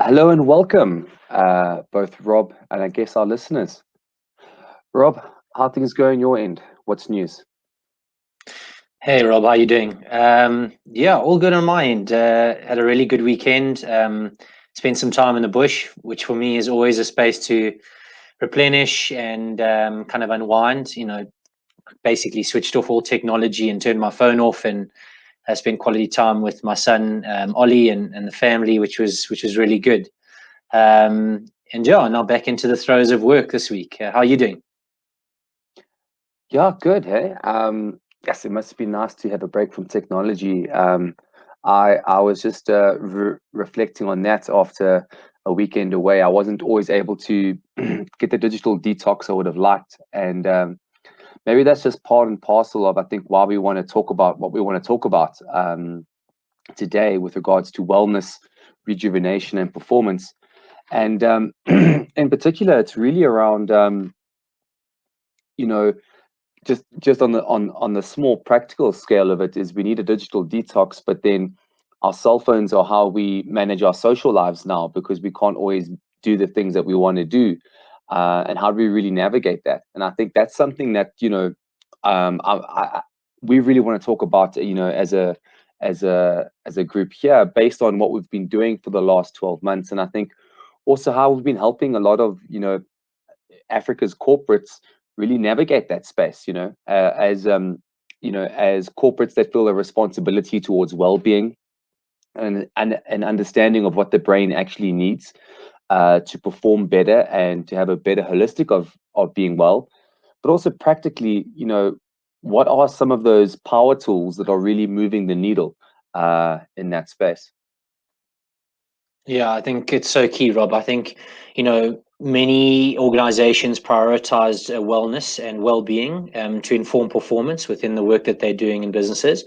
Hello and welcome, both Rob and I guess our listeners. Rob, how things going your end? What's news? Hey Rob, how you doing? Yeah, all good on my end. Had a really good weekend. Spent some time in the bush, which for me is always a space to replenish and kind of unwind. Basically switched off all technology and turned my phone off, and I spent quality time with my son Ollie and the family, which was really good. And yeah, now back into the throes of work this week. How are you doing? Yeah, good. Hey, yes, it must be nice to have a break from technology. I was just reflecting on that after a weekend away. I wasn't always able to get the digital detox I would have liked, and maybe that's just part and parcel of I think why we want to talk about what we want to talk about today with regards to wellness, rejuvenation, and performance. And in particular, it's really around you know just on the small practical scale of it is we need a digital detox, but then our cell phones are how we manage our social lives now because we can't always do the things that we want to do. And how do we really navigate that? And I think that's something that we really want to talk about, as a group here, based on what we've been doing for the last 12 months. And I think also how we've been helping a lot of Africa's corporates really navigate that space. As corporates that feel a responsibility towards well-being and an understanding of what the brain actually needs to perform better and to have a better holistic of being well, but also practically, what are some of those power tools that are really moving the needle in that space? Yeah, I think it's so key, Rob. I think, many organizations prioritize wellness and well-being to inform performance within the work that they're doing in businesses.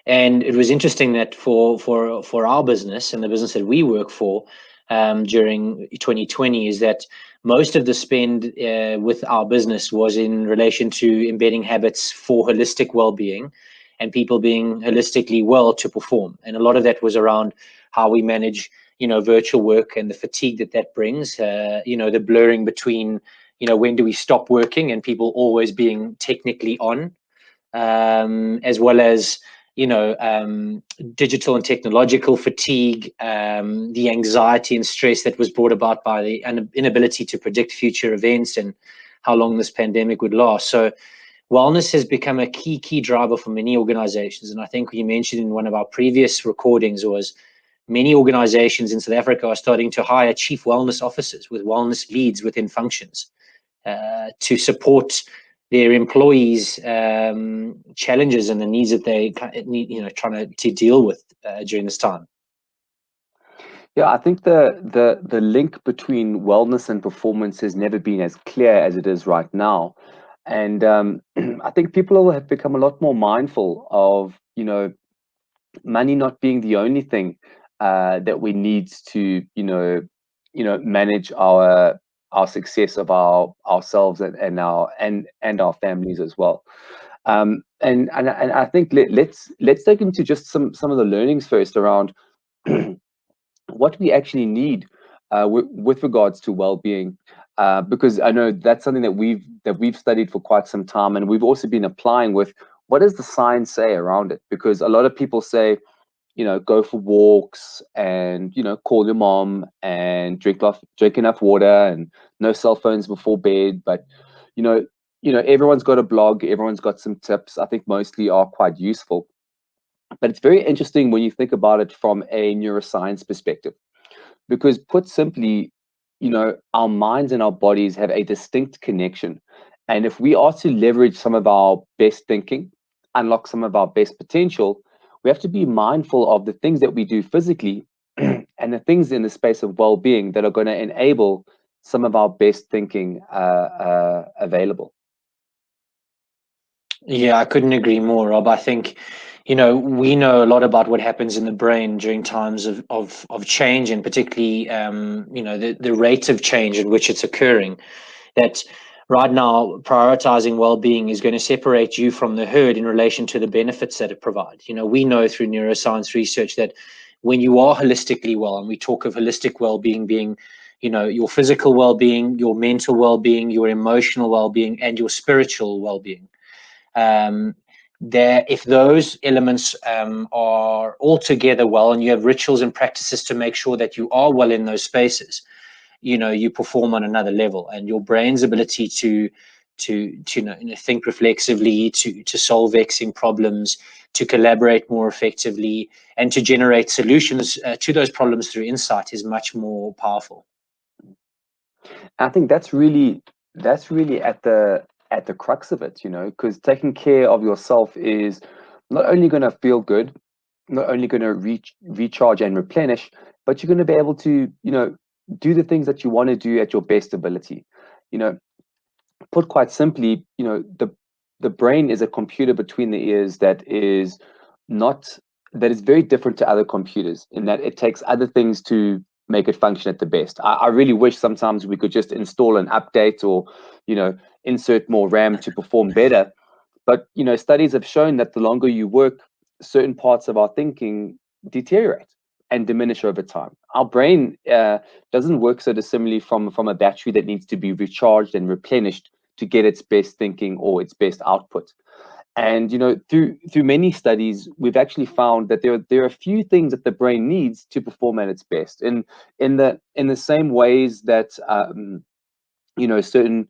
And it was interesting that for our business and the business that we work for during 2020 is that most of the spend with our business was in relation to embedding habits for holistic well-being and people being holistically well to perform. And a lot of that was around how we manage, virtual work and the fatigue that brings. The blurring between, when do we stop working and people always being technically on, as well as digital and technological fatigue, the anxiety and stress that was brought about by the inability to predict future events and how long this pandemic would last. So wellness has become a key driver for many organizations. And I think you mentioned in one of our previous recordings was many organizations in South Africa are starting to hire chief wellness officers with wellness leads within functions to support their employees' challenges and the needs that they need, trying to deal with during this time. Yeah, I think the link between wellness and performance has never been as clear as it is right now. And I think people have become a lot more mindful of, money not being the only thing that we need to, manage our success of ourselves and our families as well. And I think let's take into just some of the learnings first around what we actually need with regards to well-being, because I know that's something that we've studied for quite some time, and we've also been applying with what does the science say around it? Because a lot of people say, go for walks and call your mom and drink enough water and no cell phones before bed. But you know, everyone's got a blog, everyone's got some tips. I think mostly are quite useful. But it's very interesting when you think about it from a neuroscience perspective, because put simply, our minds and our bodies have a distinct connection. And if we are to leverage some of our best thinking, unlock some of our best potential, we have to be mindful of the things that we do physically and the things in the space of well-being that are going to enable some of our best thinking available. Yeah, I couldn't agree more, Rob. I think, we know a lot about what happens in the brain during times of change, and particularly, the rate of change in which it's occurring. That right now, prioritizing well-being is going to separate you from the herd in relation to the benefits that it provides. We know through neuroscience research that when you are holistically well, and we talk of holistic well-being being, your physical well-being, your mental well-being, your emotional well-being, and your spiritual well-being. Um, if those elements are all together well, and you have rituals and practices to make sure that you are well in those spaces, you perform on another level, and your brain's ability to think reflexively, to solve vexing problems, to collaborate more effectively, and to generate solutions to those problems through insight is much more powerful. I think that's really at the crux of it, because taking care of yourself is not only going to feel good, not only going to recharge and replenish, but you're going to be able to, do the things that you want to do at your best ability. You know, Put quite simply, the brain is a computer between the ears not that is very different to other computers in that it takes other things to make it function at the best. I really wish sometimes we could just install an update or, insert more RAM to perform better. But studies have shown that the longer you work, certain parts of our thinking deteriorate and diminish over time. Our brain doesn't work so dissimilarly from a battery that needs to be recharged and replenished to get its best thinking or its best output. And through many studies, we've actually found that there are a few things that the brain needs to perform at its best. In the same ways that certain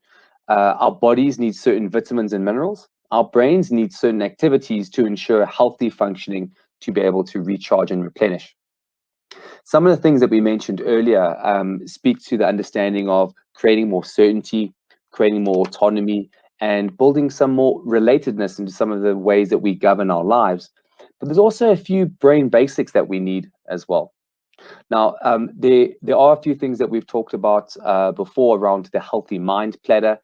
our bodies need certain vitamins and minerals, our brains need certain activities to ensure healthy functioning to be able to recharge and replenish. Some of the things that we mentioned earlier speak to the understanding of creating more certainty, creating more autonomy, and building some more relatedness into some of the ways that we govern our lives. But there's also a few brain basics that we need as well. Now, there are a few things that we've talked about before around the Healthy Mind Platter.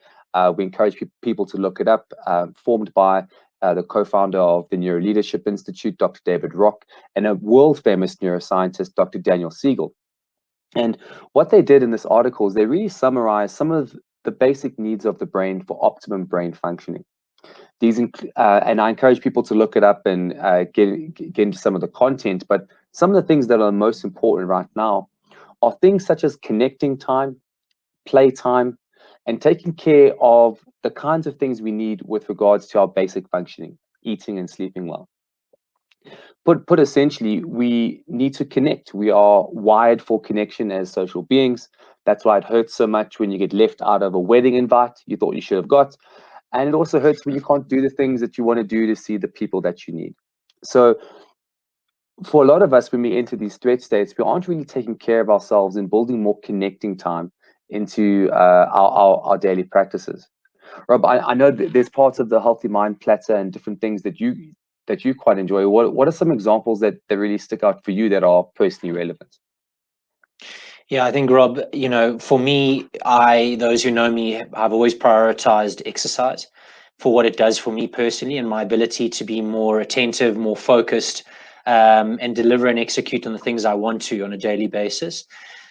We encourage people to look it up, formed by the co-founder of the NeuroLeadership Institute, Dr. David Rock, and a world-famous neuroscientist, Dr. Daniel Siegal. And what they did in this article is they really summarized some of the basic needs of the brain for optimum brain functioning. And I encourage people to look it up and get into some of the content. But some of the things that are most important right now are things such as connecting time, playtime, and taking care of the kinds of things we need with regards to our basic functioning, eating and sleeping well. Put essentially, we need to connect. We are wired for connection as social beings. That's why it hurts so much when you get left out of a wedding invite you thought you should have got. And it also hurts when you can't do the things that you want to do to see the people that you need. So for a lot of us, when we enter these threat states, we aren't really taking care of ourselves and building more connecting time into our daily practices. Rob, I know that there's parts of the Healthy Mind Platter and different things that you quite enjoy. What are some examples that really stick out for you that are personally relevant? Yeah, I think, Rob, for me, those who know me, I've always prioritized exercise for what it does for me personally and my ability to be more attentive, more focused, and deliver and execute on the things I want to on a daily basis.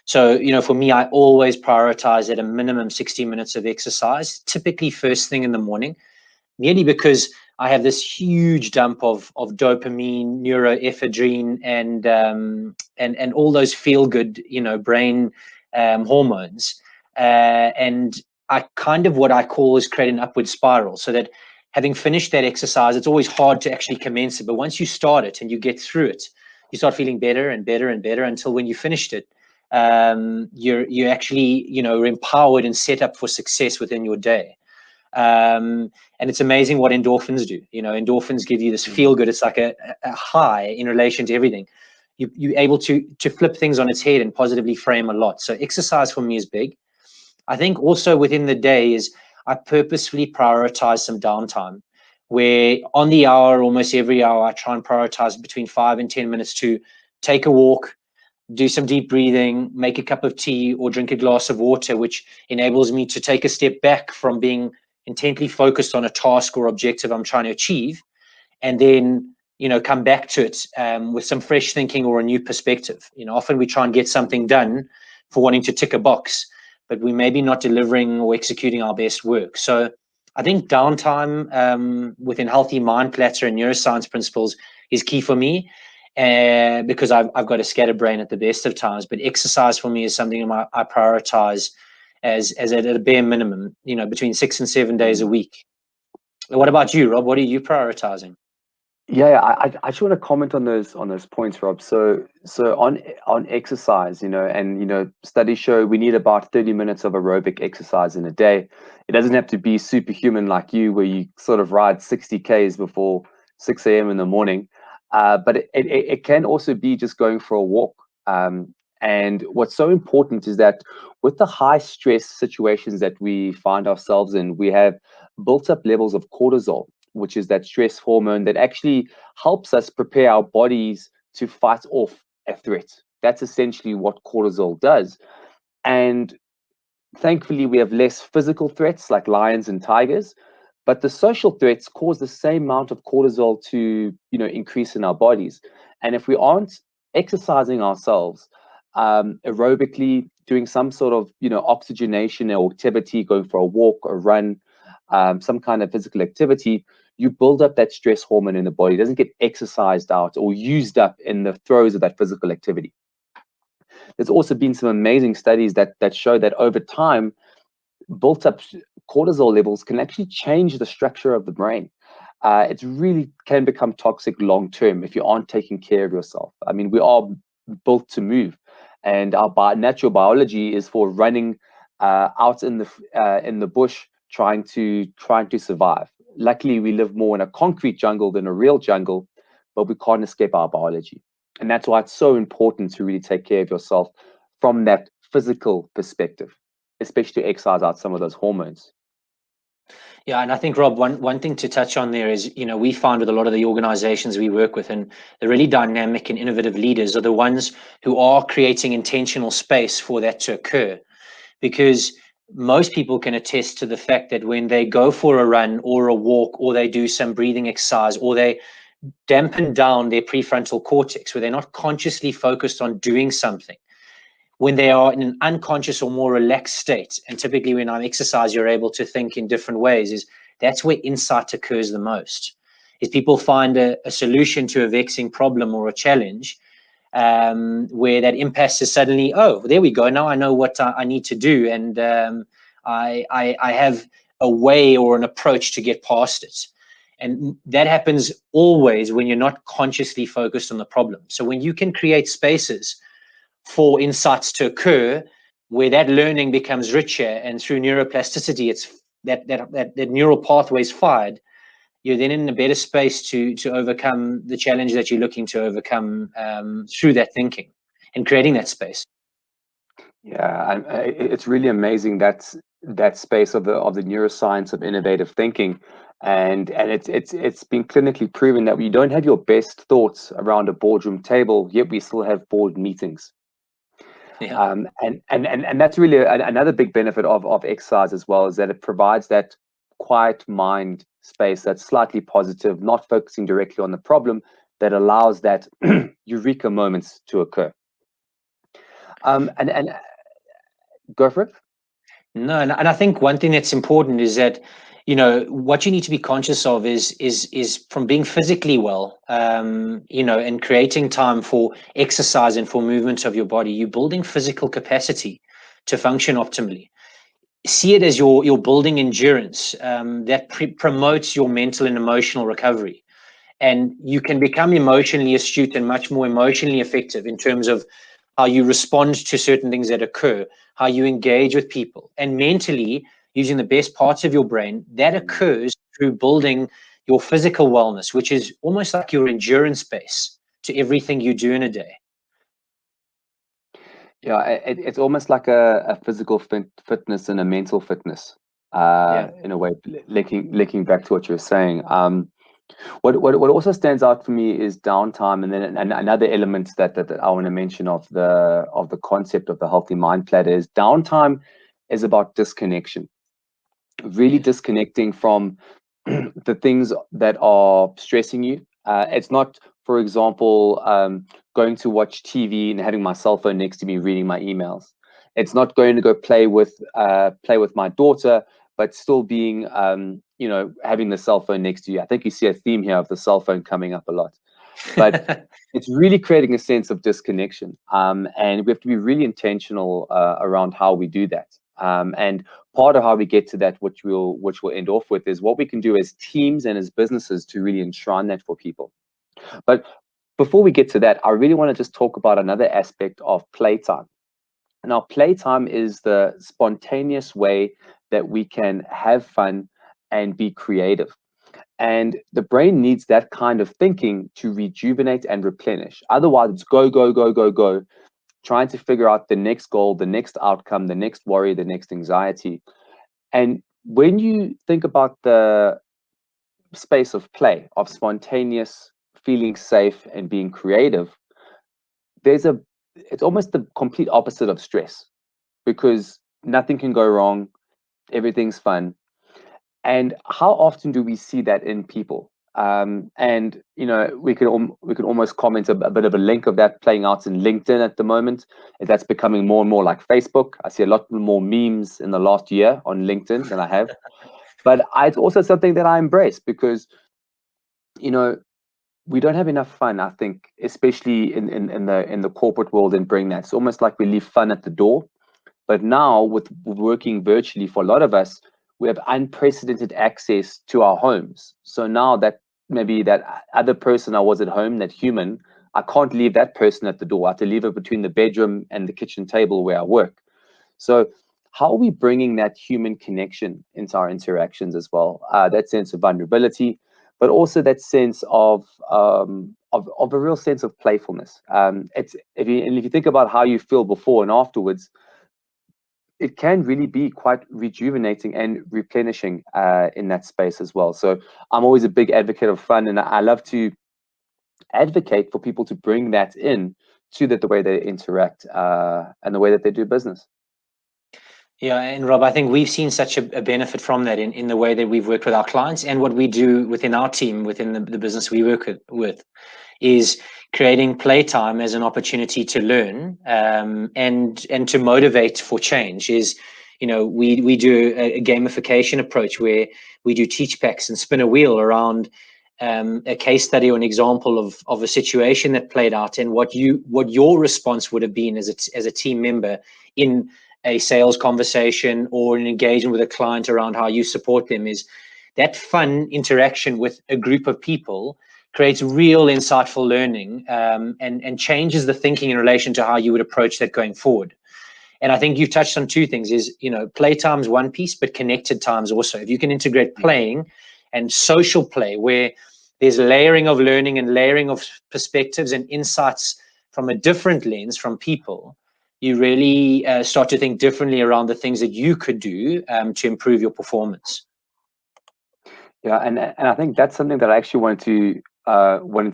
So, for me, I always prioritize at a minimum 60 minutes of exercise, typically first thing in the morning, merely because I have this huge dump of dopamine, neuroephedrine, and all those feel good, brain hormones, and I kind of what I call is create an upward spiral, so that having finished that exercise, it's always hard to actually commence it, but once you start it and you get through it, you start feeling better and better and better until when you finished it, you're actually empowered and set up for success within your day. And it's amazing what endorphins do. Endorphins give you this feel good. It's like a high in relation to everything. You're able to flip things on its head and positively frame a lot. So exercise for me is big. I think also within the day is I purposefully prioritize some downtime, where on the hour, almost every hour, I try and prioritize between 5 and 10 minutes to take a walk, do some deep breathing, make a cup of tea, or drink a glass of water, which enables me to take a step back from being intently focused on a task or objective I'm trying to achieve, and then come back to it with some fresh thinking or a new perspective. Often we try and get something done for wanting to tick a box, but we maybe not delivering or executing our best work. So I think downtime within Healthy Mind Platter and neuroscience principles is key for me. because I've got a scatterbrain at the best of times. But exercise for me is something I prioritize as at a bare minimum, between 6 and 7 days a Mm. week. What about you, Rob? What are you prioritizing? Yeah, I just want to comment on those points, Rob. So on exercise, and studies show we need about 30 minutes of aerobic exercise in a day. It doesn't have to be superhuman like you, where you sort of ride 60 Ks before 6 a.m. in the morning. But it can also be just going for a walk. And what's so important is that with the high stress situations that we find ourselves in, we have built up levels of cortisol, which is that stress hormone that actually helps us prepare our bodies to fight off a threat. That's essentially what cortisol does. And thankfully, we have less physical threats like lions and tigers, but the social threats cause the same amount of cortisol to, increase in our bodies. And if we aren't exercising ourselves aerobically, doing some sort of, oxygenation or activity, going for a walk, a run, some kind of physical activity, you build up that stress hormone in the body. It doesn't get exercised out or used up in the throes of that physical activity. There's also been some amazing studies that show that over time, built up cortisol levels can actually change the structure of the brain. It really can become toxic long term if you aren't taking care of yourself. I mean, we are built to move, and our natural biology is for running out in the bush, trying to survive. Luckily, we live more in a concrete jungle than a real jungle, but we can't escape our biology, and that's why it's so important to really take care of yourself from that physical perspective, especially to exercise out some of those hormones. Yeah, and I think, Rob, one thing to touch on there is, we find with a lot of the organizations we work with, and the really dynamic and innovative leaders are the ones who are creating intentional space for that to occur. Because most people can attest to the fact that when they go for a run or a walk, or they do some breathing exercise, or they dampen down their prefrontal cortex, where they're not consciously focused on doing something, when they are in an unconscious or more relaxed state, and typically when I exercise, you're able to think in different ways, is that's where insight occurs the most. Is people find a solution to a vexing problem or a challenge, where that impasse is suddenly, oh, there we go, now I know what I need to do, and I have a way or an approach to get past it. And that happens always when you're not consciously focused on the problem. So when you can create spaces for insights to occur, where that learning becomes richer, and through neuroplasticity, it's that neural pathway is fired, you're then in a better space to overcome the challenge that you're looking to overcome, through that thinking and creating that space. Yeah, and it's really amazing that space of the neuroscience of innovative thinking, and it's been clinically proven that we don't have your best thoughts around a boardroom table, yet we still have board meetings. Yeah. And that's really another big benefit of exercise as well, is that it provides that quiet mind space that's slightly positive, not focusing directly on the problem, that allows that eureka moments to occur. And go for it. No, and I think one thing that's important is that, what you need to be conscious of is from being physically well, and creating time for exercise and for movement of your body. You're building physical capacity to function optimally. See it as you're building endurance, that promotes your mental and emotional recovery, and you can become emotionally astute and much more emotionally effective in terms of how you respond to certain things that occur, how you engage with people, and mentally using the best parts of your brain. That occurs through building your physical wellness, which is almost like your endurance base to everything you do in a day. Yeah, it's almost like a physical fitness and a mental fitness, Yeah. in a way, linking back to what you're saying. What also stands out for me is downtime, and then another element that I want to mention of the concept of the healthy mind platter is downtime is about disconnection, really Yes. disconnecting from the things that are stressing you. It's not, for example, going to watch TV and having my cell phone next to me reading my emails. It's not going to go play with my daughter, but still being, having the cell phone next to you. I think you see a theme here of the cell phone coming up a lot. But it's really creating a sense of disconnection. And we have to be really intentional around how we do that. And part of how we get to that, which we'll end off with, is what we can do as teams and as businesses to really enshrine that for people. But before we get to that, I really want to just talk about another aspect of playtime. Now, playtime is the spontaneous way that we can have fun and be creative. And the brain needs that kind of thinking to rejuvenate and replenish. Otherwise, it's go, go, go, go, go, trying to figure out the next goal, the next outcome, the next worry, the next anxiety. And when you think about the space of play, of spontaneous, feeling safe and being creative, it's almost the complete opposite of stress, because nothing can go wrong, everything's fun. And how often do we see that in people? And we can almost comment a bit of a link of that playing out in LinkedIn at the moment. That's becoming more and more like Facebook. I see a lot more memes in the last year on LinkedIn than I have. But it's also something that I embrace, because you know we don't have enough fun, I think, especially in the corporate world, and bring that. It's almost like we leave fun at the door. But now, with working virtually for a lot of us, we have unprecedented access to our homes. So now that maybe that other person I was at home, that human, I can't leave that person at the door. I have to leave it between the bedroom and the kitchen table where I work. So how are we bringing that human connection into our interactions as well? That sense of vulnerability, but also that sense of a real sense of playfulness. It's if you think about how you feel before and afterwards, it can really be quite rejuvenating and replenishing in that space as well. So I'm always a big advocate of fun, and I love to advocate for people to bring that in to the way they interact and the way that they do business. Yeah, and Rob, I think we've seen such a benefit from that in the way that we've worked with our clients and what we do within our team, within the business we work with, is creating playtime as an opportunity to learn, and to motivate for change. Is, we do a gamification approach where we do teach packs and spin a wheel around a case study or an example of a situation that played out, and what your response would have been as a team member in a sales conversation or an engagement with a client around how you support them. Is that fun interaction with a group of people creates real insightful learning, and changes the thinking in relation to how you would approach that going forward. And I think you've touched on two things: is, playtime's one piece, but connected times also. If you can integrate playing and social play, where there's layering of learning and layering of perspectives and insights from a different lens from people, you really start to think differently around the things that you could do to improve your performance. Yeah, and I think that's something that I actually wanted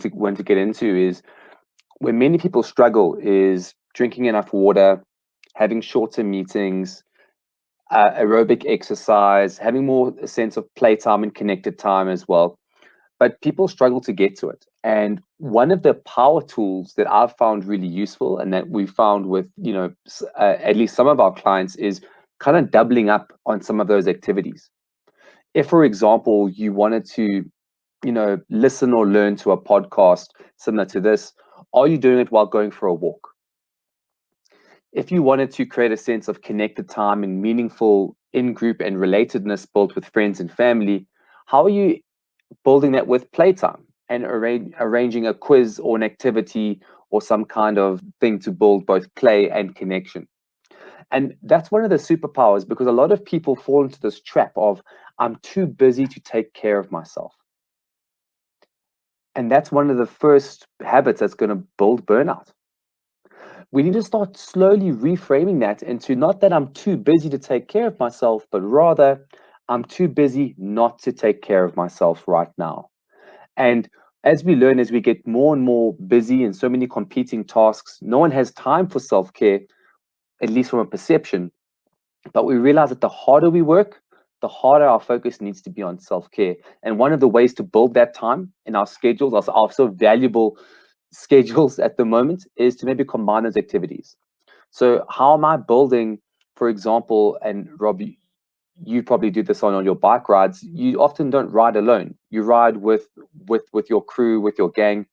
to get into, is where many people struggle is drinking enough water, having shorter meetings, aerobic exercise, having more a sense of playtime and connected time as well. But people struggle to get to it. And one of the power tools that I've found really useful, and that we found with, at least some of our clients, is kind of doubling up on some of those activities. If, for example, you wanted to, listen or learn to a podcast similar to this, are you doing it while going for a walk? If you wanted to create a sense of connected time and meaningful in-group and relatedness built with friends and family, how are you building that with playtime and arranging a quiz or an activity or some kind of thing to build both play and connection? And that's one of the superpowers, because a lot of people fall into this trap of, I'm too busy to take care of myself. And that's one of the first habits that's going to build burnout. We need to start slowly reframing that into, not that I'm too busy to take care of myself, but rather I'm too busy not to take care of myself right now. And as we learn, as we get more and more busy and so many competing tasks, no one has time for self-care, at least from a perception. But we realize that the harder we work, the harder our focus needs to be on self-care. And one of the ways to build that time in our schedules, our so valuable schedules at the moment, is to maybe combine those activities. So how am I building, for example, and Rob, you probably do this on your bike rides, you often don't ride alone. You ride with your crew, with your gang.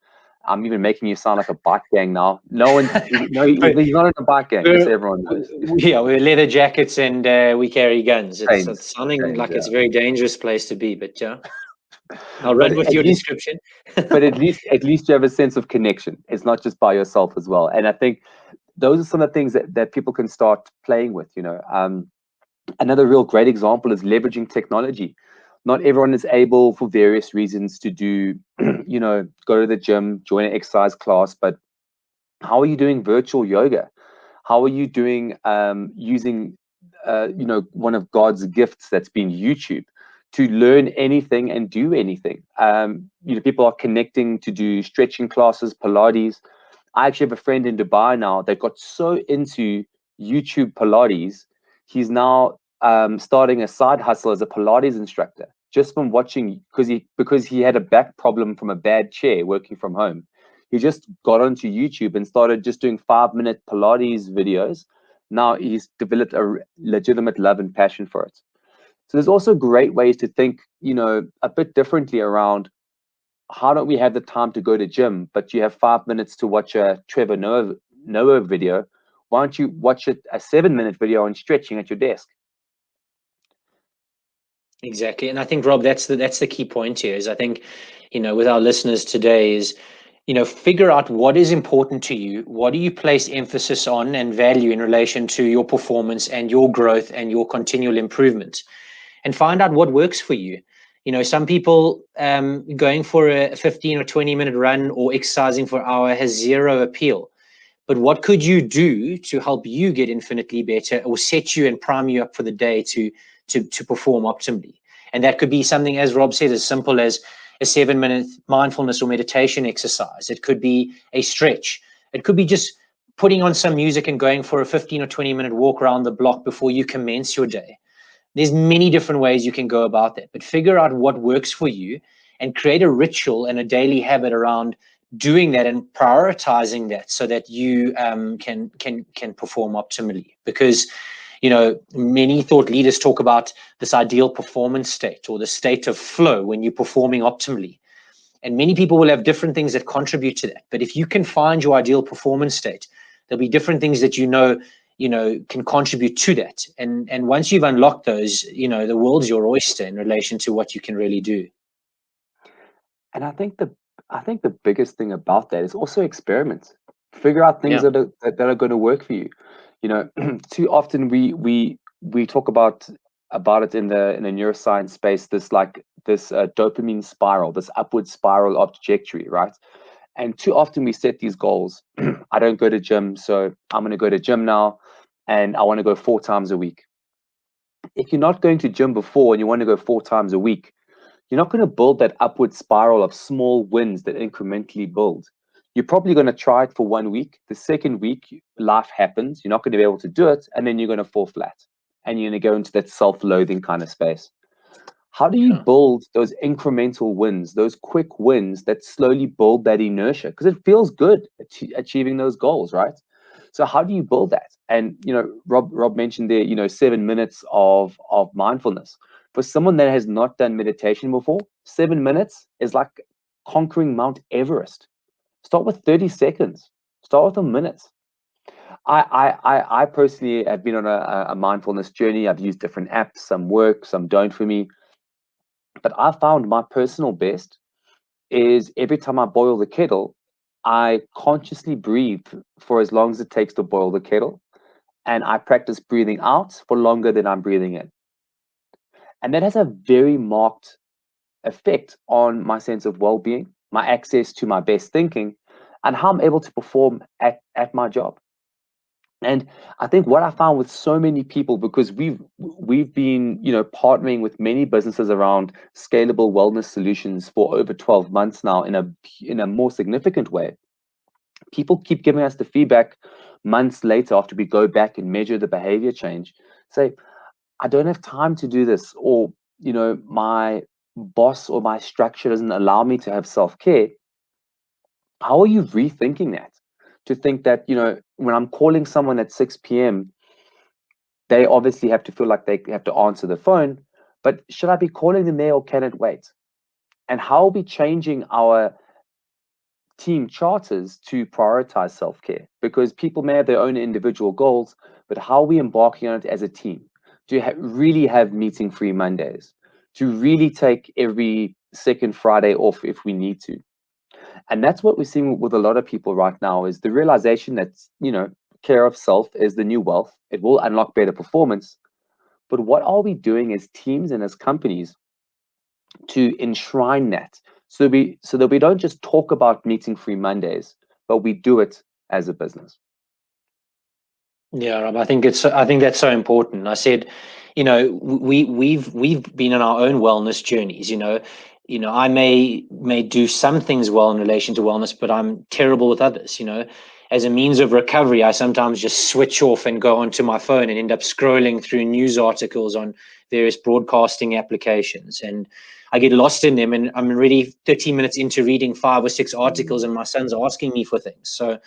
I'm even making you sound like a bike gang now. No one, no, he's not in a bike gang, just so everyone knows. Yeah, we're leather jackets and we carry guns. Chains, It's sounding chains, like yeah. it's a very dangerous place to be, but yeah, I'll But run with your description. at least you have a sense of connection. It's not just by yourself as well. And I think those are some of the things that people can start playing with. Another real great example is leveraging technology. Not everyone is able, for various reasons, to do, go to the gym, join an exercise class. But how are you doing virtual yoga? How are you doing using, one of God's gifts that's been YouTube to learn anything and do anything? People are connecting to do stretching classes, Pilates. I actually have a friend in Dubai now that got so into YouTube Pilates, he's now starting a side hustle as a Pilates instructor just from watching, because he had a back problem from a bad chair working from home. He just got onto YouTube and started just doing 5-minute Pilates videos. Now he's developed a legitimate love and passion for it. So there's also great ways to think, a bit differently around how don't we have the time to go to gym, but you have 5 minutes to watch a Trevor Noah video. Why don't you watch a 7-minute video on stretching at your desk? Exactly, and I think, Rob, that's the key point here. Is I think, with our listeners today is, figure out what is important to you. What do you place emphasis on and value in relation to your performance and your growth and your continual improvement, and find out what works for you. Some people going for a 15 or 20-minute run or exercising for an hour has zero appeal. But what could you do to help you get infinitely better or set you and prime you up for the day to perform optimally? And that could be something, as Rob said, as simple as a 7-minute mindfulness or meditation exercise. It could be a stretch. It could be just putting on some music and going for a 15 or 20-minute walk around the block before you commence your day. There's many different ways you can go about that, but figure out what works for you and create a ritual and a daily habit around doing that and prioritizing that so that you can perform optimally. Because many thought leaders talk about this ideal performance state or the state of flow when you're performing optimally, and many people will have different things that contribute to that. But if you can find your ideal performance state, there'll be different things that can contribute to that. And once you've unlocked those, the world's your oyster in relation to what you can really do. And I think the biggest thing about that is also experiment. Figure out things Yeah. that are going to work for you. Too often we talk about it in the neuroscience space. This dopamine spiral, this upward spiral of trajectory, right? And too often we set these goals. I don't go to gym, so I'm going to go to gym now, and I want to go 4 times a week. If you're not going to gym before and you want to go 4 times a week, you're not going to build that upward spiral of small wins that incrementally build. You're probably going to try it for 1 week. The second week, life happens. You're not going to be able to do it. And then you're going to fall flat. And you're going to go into that self-loathing kind of space. How do you Sure. build those incremental wins, those quick wins that slowly build that inertia? Because it feels good achieving those goals, right? So how do you build that? And Rob mentioned there, 7 minutes of mindfulness. For someone that has not done meditation before, 7 minutes is like conquering Mount Everest. Start with 30 seconds. Start with a minute. I personally have been on a mindfulness journey. I've used different apps. Some work, some don't for me. But I found my personal best is every time I boil the kettle, I consciously breathe for as long as it takes to boil the kettle. And I practice breathing out for longer than I'm breathing in. And that has a very marked effect on my sense of well-being, my access to my best thinking, and how I'm able to perform at my job. And I think what I found with so many people, because we've been partnering with many businesses around scalable wellness solutions for over 12 months now in a more significant way, people keep giving us the feedback months later after we go back and measure the behavior change. Say, I don't have time to do this, or my boss or my structure doesn't allow me to have self-care. How are you rethinking that? To think that, when I'm calling someone at 6 p.m., they obviously have to feel like they have to answer the phone, but should I be calling them there or can it wait? And how are we changing our team charters to prioritize self-care, because people may have their own individual goals, but how are we embarking on it as a team to really have meeting-free Mondays, to really take every second Friday off if we need to. And that's what we're seeing with a lot of people right now, is the realization that, care of self is the new wealth. It will unlock better performance. But what are we doing as teams and as companies to enshrine that, so that we don't just talk about meeting free Mondays, but we do it as a business? Yeah, Rob, I think that's so important. I said, we've been on our own wellness journeys. I may do some things well in relation to wellness, but I'm terrible with others. As a means of recovery, I sometimes just switch off and go onto my phone and end up scrolling through news articles on various broadcasting applications, and I get lost in them. And I'm already 30 minutes into reading 5 or 6 articles, and my son's asking me for things. So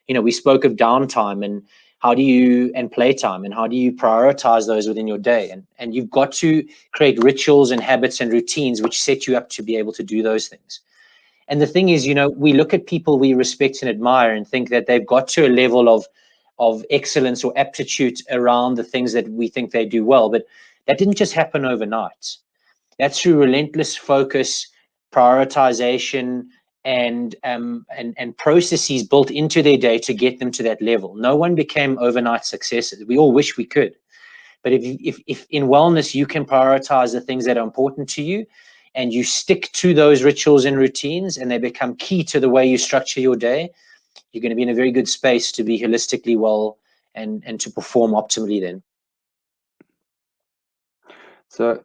we spoke of downtime and playtime, and how do you prioritize those within your day, and you've got to create rituals and habits and routines which set you up to be able to do those things. And the thing is, we look at people we respect and admire and think that they've got to a level of excellence or aptitude around the things that we think they do well, but that didn't just happen overnight. That's through relentless focus, prioritization, and processes built into their day to get them to that level. No one became overnight successes. We all wish we could, but if in wellness you can prioritize the things that are important to you, and you stick to those rituals and routines, and they become key to the way you structure your day, you're going to be in a very good space to be holistically well and to perform optimally then. So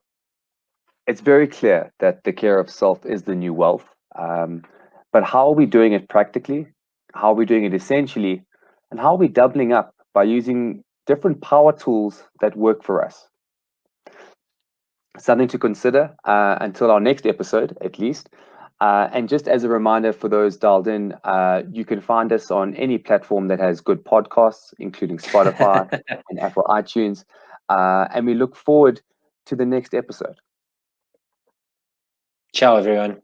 it's very clear that the care of self is the new wealth. But how are we doing it practically? How are we doing it essentially? And how are we doubling up by using different power tools that work for us? Something to consider until our next episode, at least. And just as a reminder for those dialed in, you can find us on any platform that has good podcasts, including Spotify and Apple iTunes. And we look forward to the next episode. Ciao, everyone.